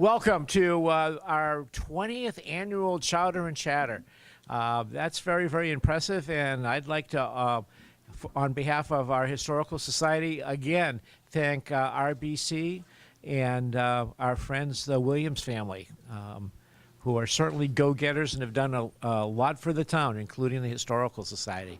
Welcome to our 20th annual Chowder and Chatter. That's very, very impressive, and I'd like to, on behalf of our Historical Society, again, thank RBC and our friends, the Williams family, who are certainly go-getters and have done a lot for the town, including the Historical Society.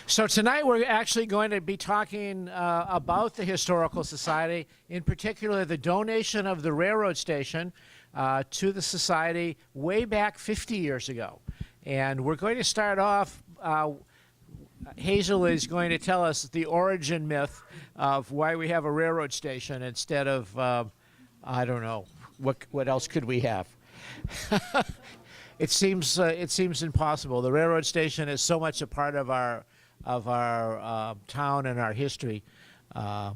So tonight we're actually going to be talking about the Historical Society, in particular the donation of the railroad station to the Society way back 50 years ago. And we're going to start off, Hazel is going to tell us the origin myth of why we have a railroad station instead of, I don't know, what else could we have? It seems impossible. The railroad station is so much a part of our town and our history. Let's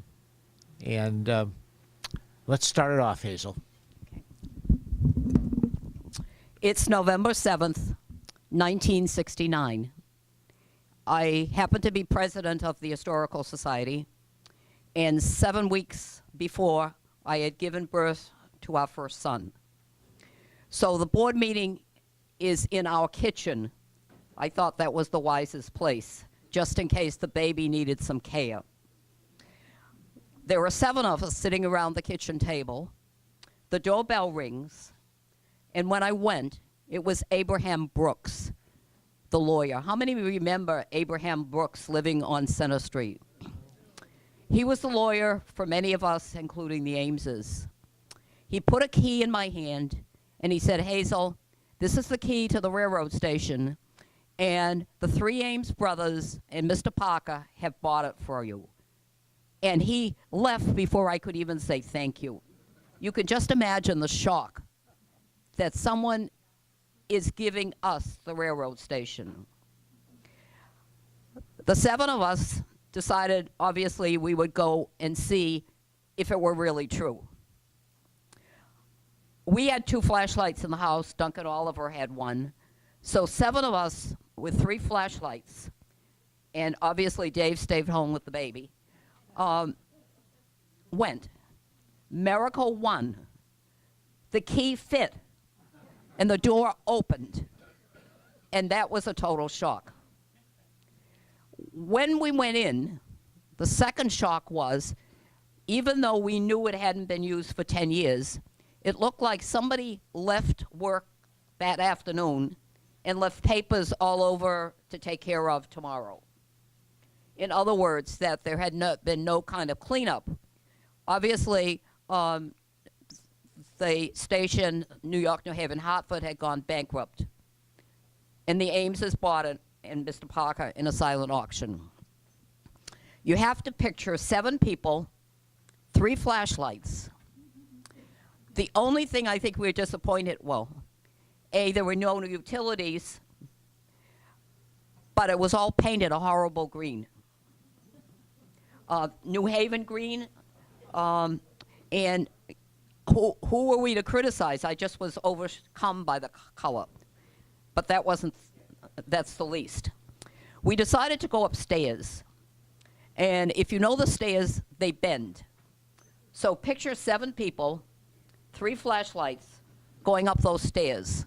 start it off, Hazel. It's November 7th, 1969. I happen to be president of the Historical Society, and 7 weeks before, I had given birth to our first son. So the board meeting is in our kitchen. I thought that was the wisest place, just in case the baby needed some care. There were 7 of us sitting around the kitchen table. The doorbell rings, and when I went, it was Abraham Brooks, the lawyer. How many remember Abraham Brooks living on Center Street? He was the lawyer for many of us, including the Ameses. He put a key in my hand, and he said, "Hazel, this is the key to the railroad station, and the 3 Ames brothers and Mr. Parker have bought it for you." And he left before I could even say thank you. You could just imagine the shock that someone is giving us the railroad station. The 7 of us decided, obviously, we would go and see if it were really true. We had 2 flashlights in the house. Duncan Oliver had 1. So 7 of us with 3 flashlights, and obviously Dave stayed home with the baby, went. Miracle 1. The key fit, and the door opened, and that was a total shock. When we went in, the second shock was, even though we knew it hadn't been used for 10 years, it looked like somebody left work that afternoon and left papers all over to take care of tomorrow. In other words, that there had been no kind of cleanup. Obviously, the station, New York, New Haven, Hartford, had gone bankrupt. And the Ameses bought it, and Mr. Parker, in a silent auction. You have to picture 7 people, 3 flashlights. The only thing I think we were disappointed, well, A, there were no utilities, but it was all painted a horrible green. New Haven green, and who were we to criticize? I just was overcome by the color. But that's the least. We decided to go upstairs. And if you know the stairs, they bend. So picture 7 people, 3 flashlights, going up those stairs.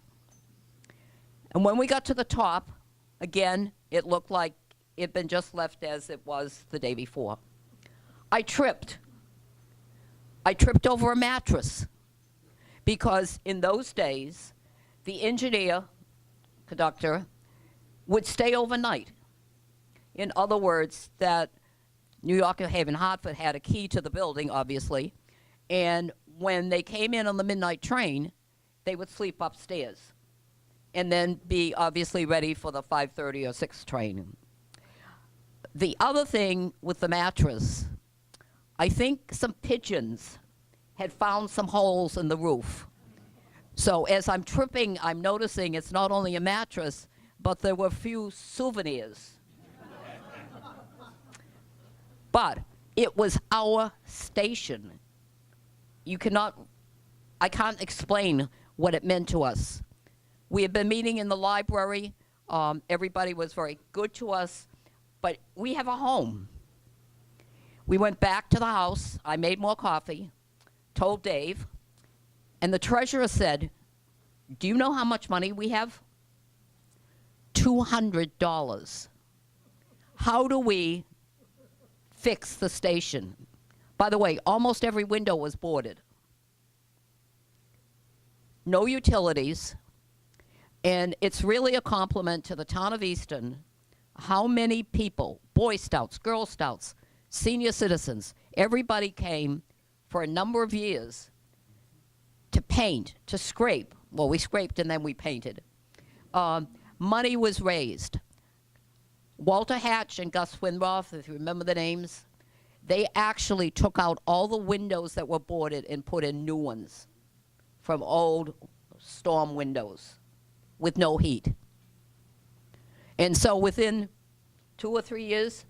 And when we got to the top, again, it looked like it had been just left as it was the day before. I tripped. I tripped over a mattress, because in those days, the engineer, conductor, would stay overnight. In other words, that New York, New Haven, Hartford had a key to the building, obviously, and when they came in on the midnight train, they would sleep upstairs and then be obviously ready for the 5:30 or 6 train. The other thing with the mattress, I think some pigeons had found some holes in the roof. So as I'm tripping, I'm noticing it's not only a mattress, but there were a few souvenirs. But it was our station. I can't explain what it meant to us. We had been meeting in the library. Everybody was very good to us, but we have a home. We went back to the house. I made more coffee, told Dave, and the treasurer said, "Do you know how much money we have?" $200. How do we fix the station? By the way, almost every window was boarded. No utilities. And it's really a compliment to the town of Easton how many people, Boy Scouts, Girl Scouts, senior citizens, everybody came for a number of years to paint, to scrape. Well, we scraped and then we painted. Money was raised. Walter Hatch and Gus Winroth, if you remember the names, they actually took out all the windows that were boarded and put in new ones from old storm windows with no heat. And so within 2 or 3 years,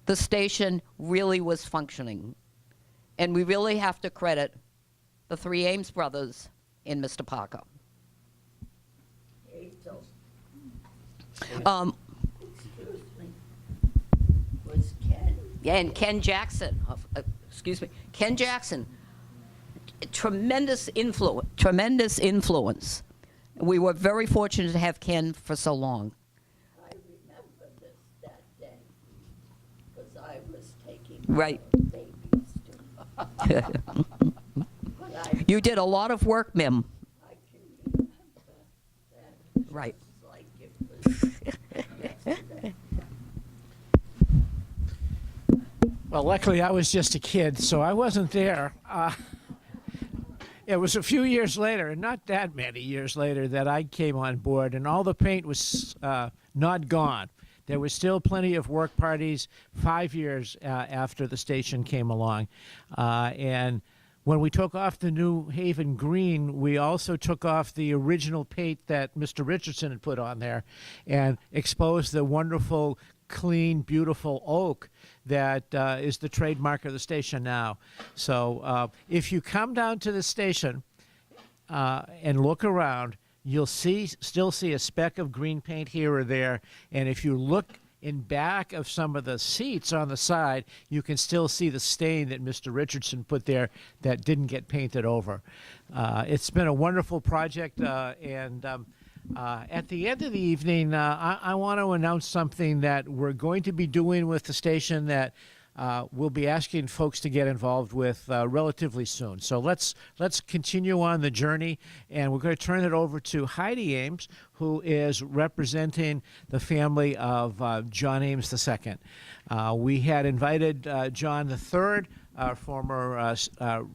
the station really was functioning. And we really have to credit the 3 Ames brothers and Mr. Parker. Excuse me. Was Ken? Yeah, and Ken Jackson, Ken Jackson, tremendous influence. We were very fortunate to have Ken for so long. I remember this that day because I was taking Right. babies to. But You did a lot of work, Mim. I can remember that. Right. It's like it was yesterday. Well, luckily I was just a kid, so I wasn't there. It was a few years later, and not that many years later, that I came on board, and all the paint was not gone. There was still plenty of work parties 5 years after the station came along. And when we took off the New Haven green, we also took off the original paint that Mr. Richardson had put on there and exposed the wonderful, clean, beautiful oak that is the trademark of the station now. So if you come down to the station and look around, you'll still see a speck of green paint here or there. And if you look in back of some of the seats on the side, you can still see the stain that Mr. Richardson put there that didn't get painted over. It's been a wonderful project, and at the end of the evening, I want to announce something that we're going to be doing with the station that we'll be asking folks to get involved with relatively soon. So let's continue on the journey, and we're going to turn it over to Heidi Ames, who is representing the family of John Ames II. We had invited John III, our former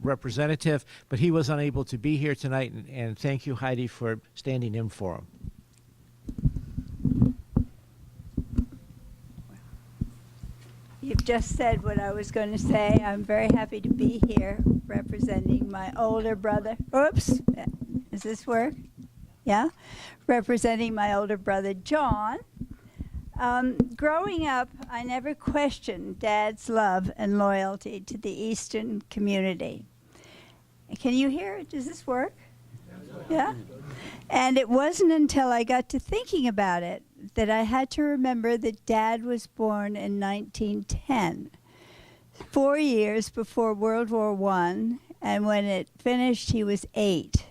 representative, but he was unable to be here tonight, and thank you, Heidi, for standing in for him. You've just said what I was going to say. I'm very happy to be here representing my older brother. Oops, does this work? Yeah? Representing my older brother, John. Growing up, I never questioned Dad's love and loyalty to the Eastern community. Can you hear it? Does this work? Yeah? And it wasn't until I got to thinking about it that I had to remember that Dad was born in 1910, 4 years before World War I, and when it finished, he was 8.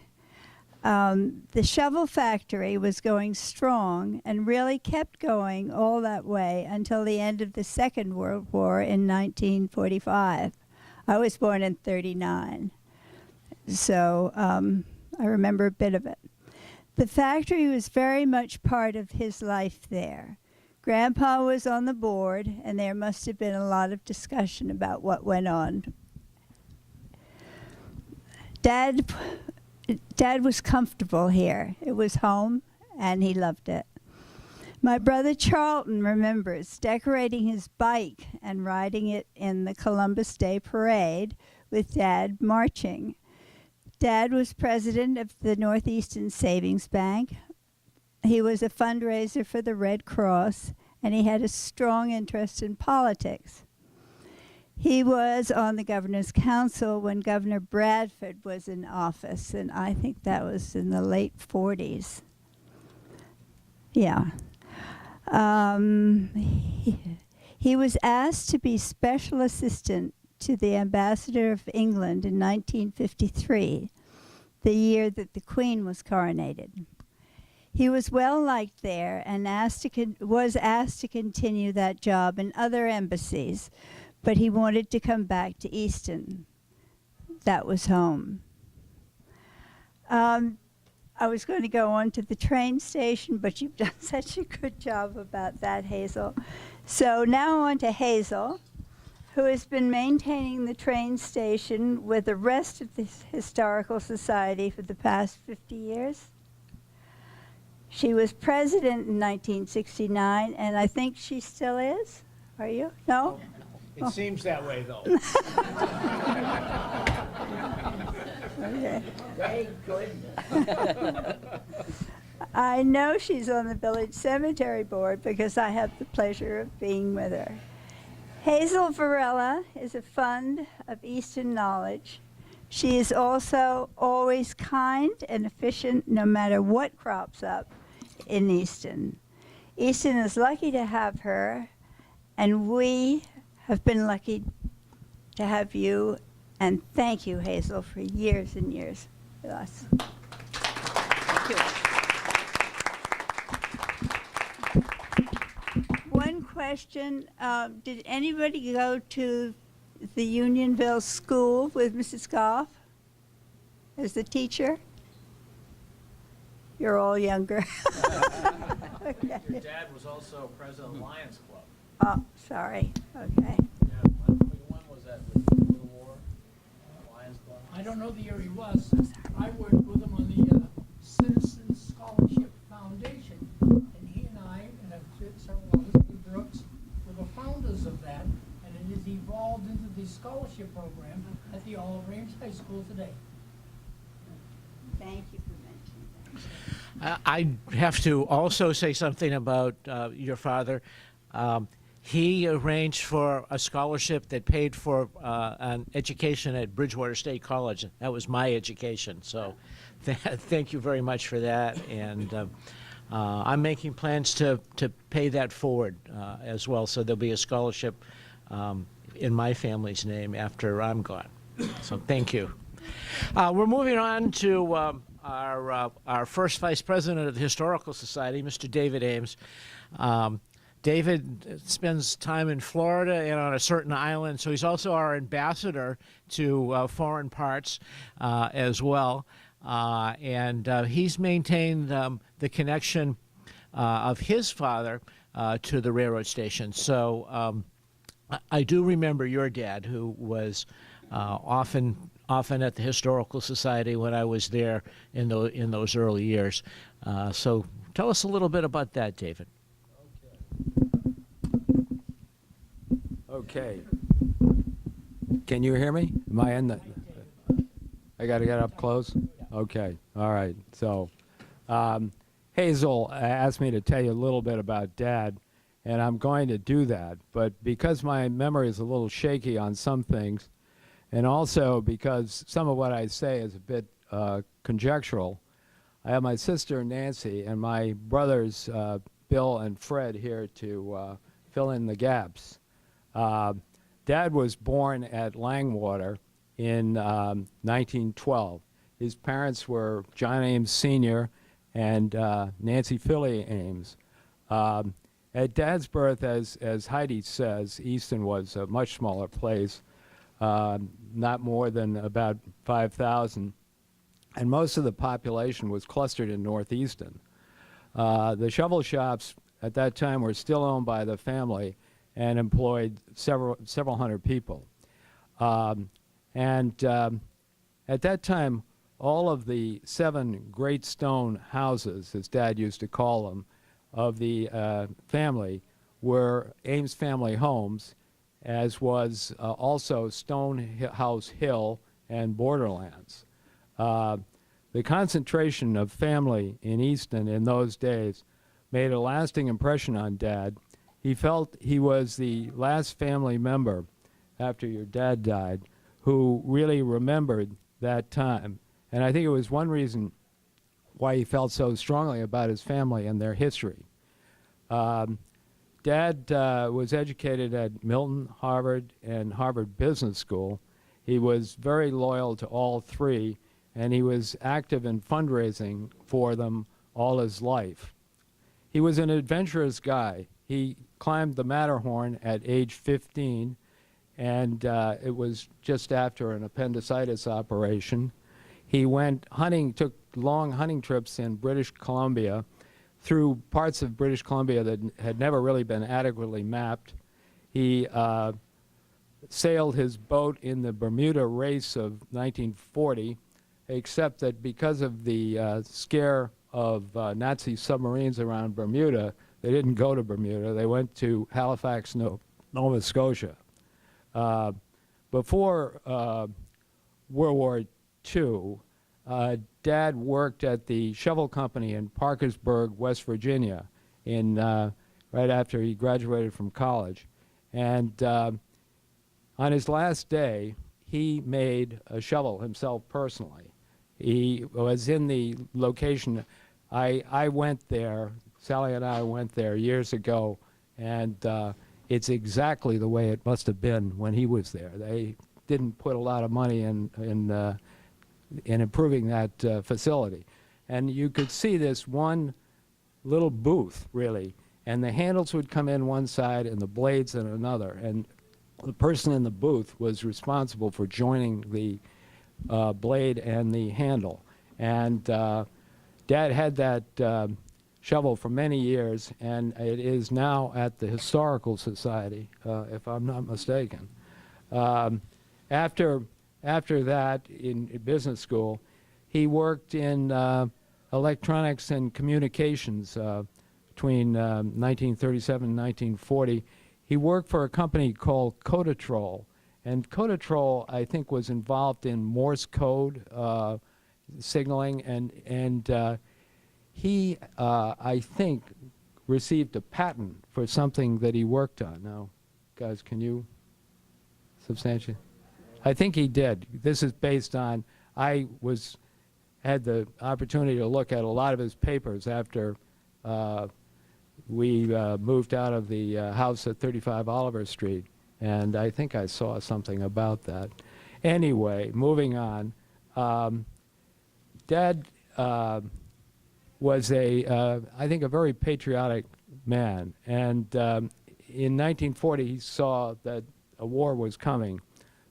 The shovel factory was going strong and really kept going all that way until the end of the Second World War in 1945. I was born in 39, so I remember a bit of it. The factory was very much part of his life there. Grandpa was on the board, and there must have been a lot of discussion about what went on. Dad was comfortable here. It was home, and he loved it. My brother Charlton remembers decorating his bike and riding it in the Columbus Day Parade with Dad marching. Dad was president of the Northeastern Savings Bank. He was a fundraiser for the Red Cross, and he had a strong interest in politics. He was on the Governor's Council when Governor Bradford was in office, and I think that was in the late 40s. Yeah. He was asked to be special assistant to the ambassador of England in 1953, the year that the Queen was coronated. He was well liked there and was asked to continue that job in other embassies, but he wanted to come back to Easton. That was home. I was going to go on to the train station, but you've done such a good job about that, Hazel. So now on to Hazel, who has been maintaining the train station with the rest of the Historical Society for the past 50 years. She was president in 1969, and I think she still is. Are you? No? It seems that way, though. Okay. Thank goodness. I know she's on the village cemetery board because I have the pleasure of being with her. Hazel Varela is a fund of Easton knowledge. She is also always kind and efficient no matter what crops up in Easton. Easton is lucky to have her, and we have been lucky to have you. And thank you, Hazel, for years and years with us. Thank you. One question, did anybody go to the Unionville School with Mrs. Goff as the teacher? You're all younger. Okay. Your dad was also president of the Lions Club. Oh, sorry. Okay. Yeah, when was that? With the war? Lions Club? I don't know the year he was. I worked with him on the Citizens Scholarship Foundation, and he and I, and several others, Steve Brooks, were the founders of that, and it has evolved into the scholarship program at the Olive Range High School today. Thank you for mentioning that. I have to also say something about your father. He arranged for a scholarship that paid for an education at Bridgewater State College. That was my education, so thank you very much for that. And I'm making plans to pay that forward as well, so there'll be a scholarship in my family's name after I'm gone. So thank you. We're moving on to our first vice president of the Historical Society, Mr. David Ames. David spends time in Florida and on a certain island, so he's also our ambassador to foreign parts as well. And he's maintained the connection of his father to the railroad station. So I do remember your dad, who was often at the Historical Society when I was there in those early years. So tell us a little bit about that, David. Okay. Can you hear me? Am I in the? I got to get up close? Okay. All right. So Hazel asked me to tell you a little bit about Dad, and I'm going to do that. But because my memory is a little shaky on some things, and also because some of what I say is a bit conjectural, I have my sister Nancy and my brothers Bill and Fred here to fill in the gaps. Dad was born at Langwater in 1912. His parents were John Ames Sr. and Nancy Philly Ames. At Dad's birth, as Heidi says, Easton was a much smaller place, not more than about 5,000, and most of the population was clustered in North Easton. The shovel shops at that time were still owned by the family and employed several hundred people. And at that time, all of the 7 great stone houses, as Dad used to call them, of the family were Ames family homes, as was also Stonehouse Hill and Borderlands. The concentration of family in Easton in those days made a lasting impression on Dad. He felt he was the last family member after your dad died who really remembered that time. And I think it was one reason why he felt so strongly about his family and their history. Dad was educated at Milton, Harvard, and Harvard Business School. He was very loyal to all three, and he was active in fundraising for them all his life. He was an adventurous guy. He climbed the Matterhorn at age 15, and it was just after an appendicitis operation. He went hunting, took long hunting trips in British Columbia, through parts of British Columbia that had never really been adequately mapped. He sailed his boat in the Bermuda race of 1940, except that because of the scare of Nazi submarines around Bermuda, they didn't go to Bermuda. They went to Halifax, Nova Scotia. Before World War II, Dad worked at the Shovel Company in Parkersburg, West Virginia, right after he graduated from college. And on his last day, he made a shovel himself personally. He was in the location. I went there, Sally and I went there years ago, and it's exactly the way it must have been when he was there. They didn't put a lot of money in improving that facility. And you could see this one little booth, really, and the handles would come in one side and the blades in another. And the person in the booth was responsible for joining the blade and the handle. And Dad had that shovel for many years, and it is now at the Historical Society, if I'm not mistaken. After that, in business school, he worked in electronics and communications between 1937 and 1940. He worked for a company called Codatrol, and Codatrol, I think, was involved in Morse code signaling, and he, I think, received a patent for something that he worked on. Now, guys, can you substantiate? I think he did. This is based on, I had the opportunity to look at a lot of his papers after we moved out of the house at 35 Oliver Street, and I think I saw something about that. Anyway, moving on. Dad was I think, a very patriotic man, and in 1940 he saw that a war was coming,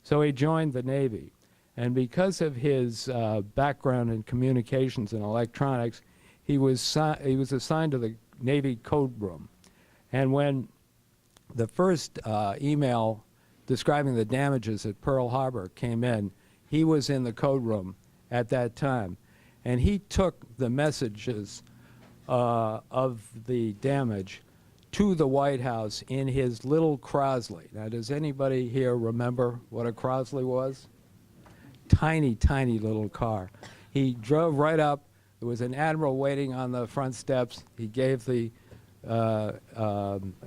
so he joined the Navy. And because of his background in communications and electronics, he was assigned to the Navy code room. And when the first email describing the damages at Pearl Harbor came in, he was in the code room at that time. And he took the messages of the damage to the White House in his little Crosley. Now, does anybody here remember what a Crosley was? Tiny, tiny little car. He drove right up. There was an admiral waiting on the front steps. He gave the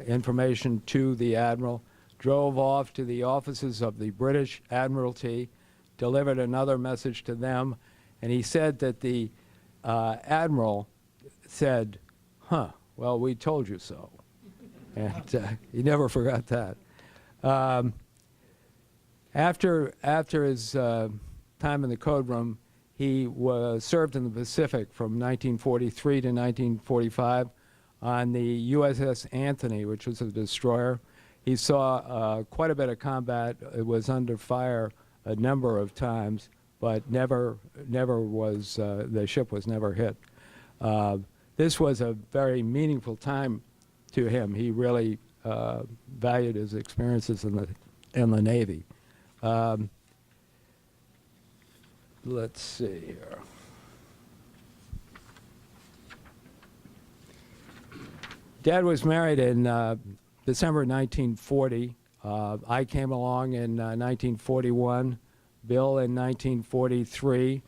information to the admiral, drove off to the offices of the British Admiralty, delivered another message to them, and he said that the admiral said, "Huh, well, we told you so." And he never forgot that. After his time in the code room, he served in the Pacific from 1943 to 1945 on the USS Anthony, which was a destroyer. He saw quite a bit of combat. It was under fire a number of times, but never was, the ship was never hit. This was a very meaningful time to him. He really valued his experiences in the Navy. Let's see here. Dad was married in December 1940. I came along in 1941. Bill in 1943.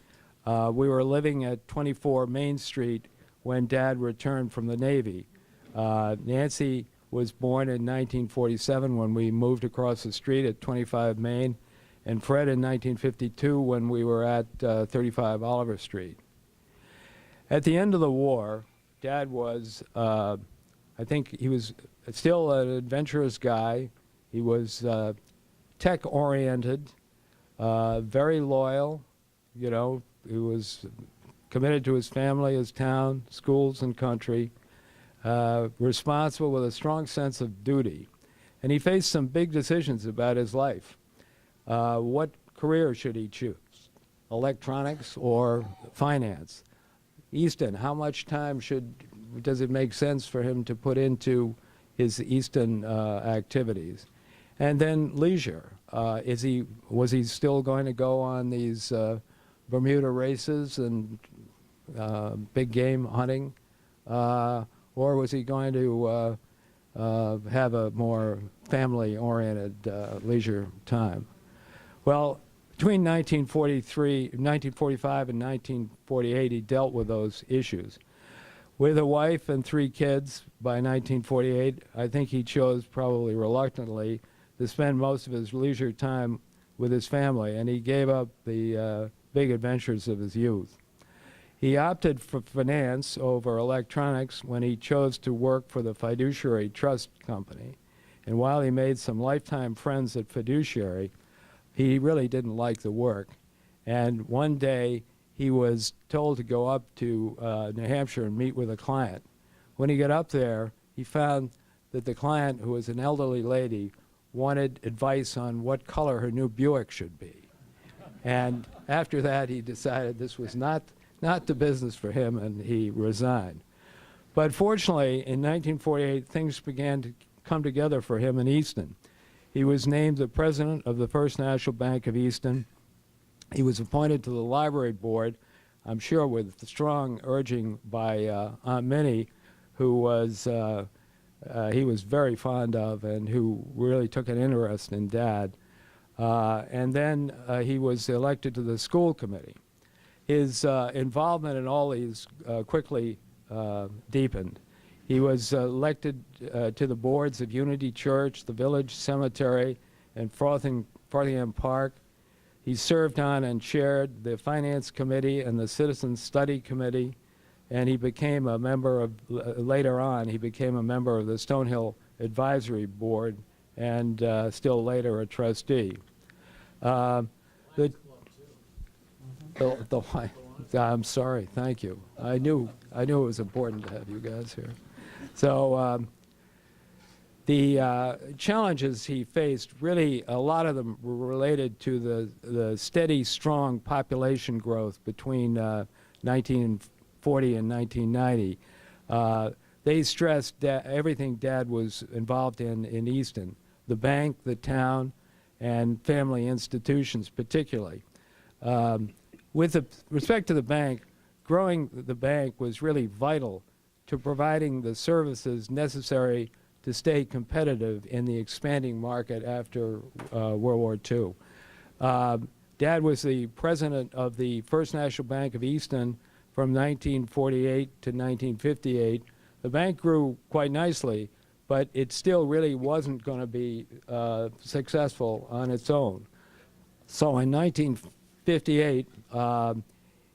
We were living at 24 Main Street when Dad returned from the Navy. Nancy was born in 1947 when we moved across the street at 25 Main, and Fred in 1952 when we were at 35 Oliver Street. At the end of the war, Dad was, I think he was still an adventurous guy. He was tech-oriented, very loyal. You know, he was committed to his family, his town, schools, and country. Responsible with a strong sense of duty. And he faced some big decisions about his life. What career should he choose? Electronics or finance? Easton, how much time does it make sense for him to put into his Easton activities? And then leisure. Was he still going to go on these Bermuda races and big game hunting? Or was he going to have a more family-oriented leisure time? Well, between 1945 and 1948, he dealt with those issues. With a wife and 3 kids by 1948, I think he chose, probably reluctantly, to spend most of his leisure time with his family, and he gave up the big adventures of his youth. He opted for finance over electronics when he chose to work for the Fiduciary Trust Company. And while he made some lifetime friends at Fiduciary, he really didn't like the work. And one day, he was told to go up to New Hampshire and meet with a client. When he got up there, he found that the client, who was an elderly lady, wanted advice on what color her new Buick should be. And after that, he decided this was not the business for him, and he resigned. But fortunately, in 1948, things began to come together for him in Easton. He was named the president of the First National Bank of Easton. He was appointed to the library board, I'm sure with strong urging by Aunt Minnie, who he was very fond of and who really took an interest in Dad. And then he was elected to the school committee. His involvement in all these quickly deepened. He was elected to the boards of Unity Church, the Village Cemetery, and Frothingham Park. He served on and chaired the Finance Committee and the Citizen Study Committee, and he became a member of, later on, he became a member of the Stonehill Advisory Board, and still later a trustee. I'm sorry, thank you. I knew it was important to have you guys here. So the challenges he faced, really a lot of them were related to the steady, strong population growth between 1940 and 1990. They stressed everything Dad was involved in Easton, the bank, the town, and family institutions particularly. With respect to the bank, growing the bank was really vital to providing the services necessary to stay competitive in the expanding market after World War II. Dad was the president of the First National Bank of Easton from 1948 to 1958. The bank grew quite nicely, but it still really wasn't going to be successful on its own. So in 1958,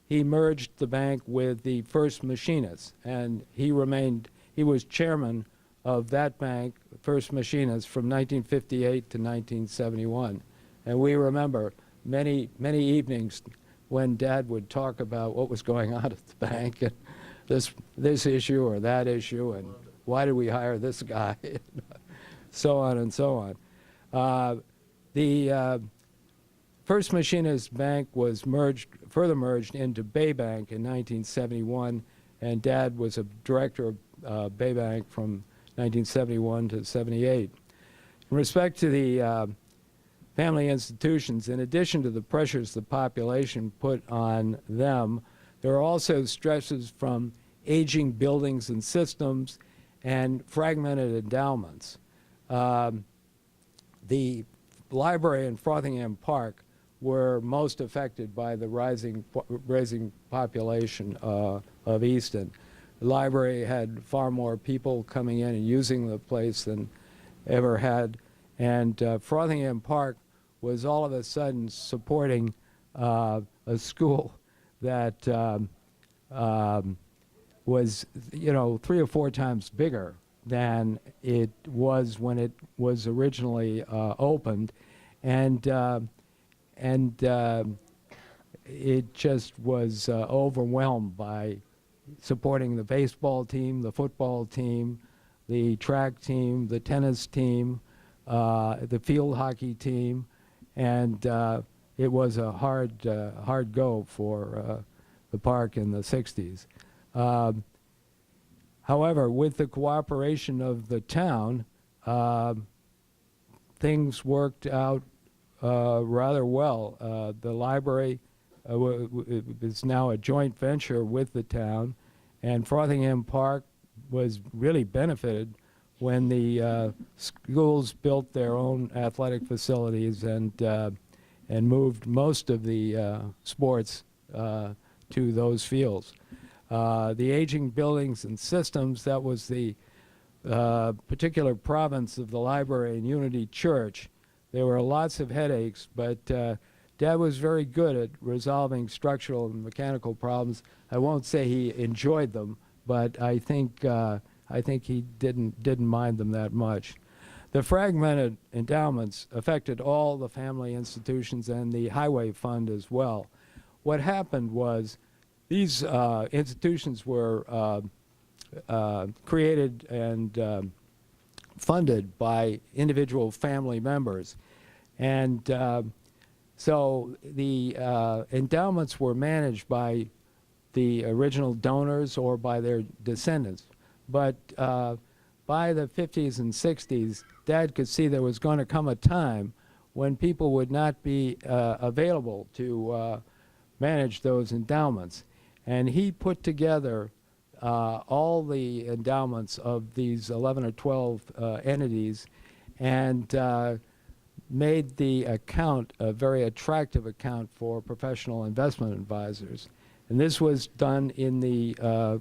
he merged the bank with the First Machinists, and he was chairman of that bank, First Machinists, from 1958 to 1971. And we remember many evenings when Dad would talk about what was going on at the bank, and this issue or that issue, and why did we hire this guy, so on and so on. The First Machinist Bank was further merged into Bay Bank in 1971, and Dad was a director of Bay Bank from 1971 to 78. In respect to the family institutions, in addition to the pressures the population put on them, there are also stresses from aging buildings and systems and fragmented endowments. The library in Frothingham Park were most affected by the rising population of Easton. The library had far more people coming in and using the place than ever had, and Frothingham Park was all of a sudden supporting a school that was, 3 or 4 times bigger than it was when it was originally opened, and it just was overwhelmed by supporting the baseball team, the football team, the track team, the tennis team, the field hockey team, and it was a hard go for the park in the 60s. However, with the cooperation of the town, things worked out rather well. The library is now a joint venture with the town, and Frothingham Park was really benefited when the schools built their own athletic facilities and moved most of the sports to those fields. The aging buildings and systems, that was the particular province of the library and Unity Church. There were lots of headaches, but Dad was very good at resolving structural and mechanical problems. I won't say he enjoyed them, but I think he didn't mind them that much. The fragmented endowments affected all the family institutions and the highway fund as well. What happened was these institutions were created and funded by individual family members. And so the endowments were managed by the original donors or by their descendants. But by the 50s and 60s, Dad could see there was going to come a time when people would not be available to manage those endowments. And he put together all the endowments of these 11 or 12 entities and made the account a very attractive account for professional investment advisors. And this was done in the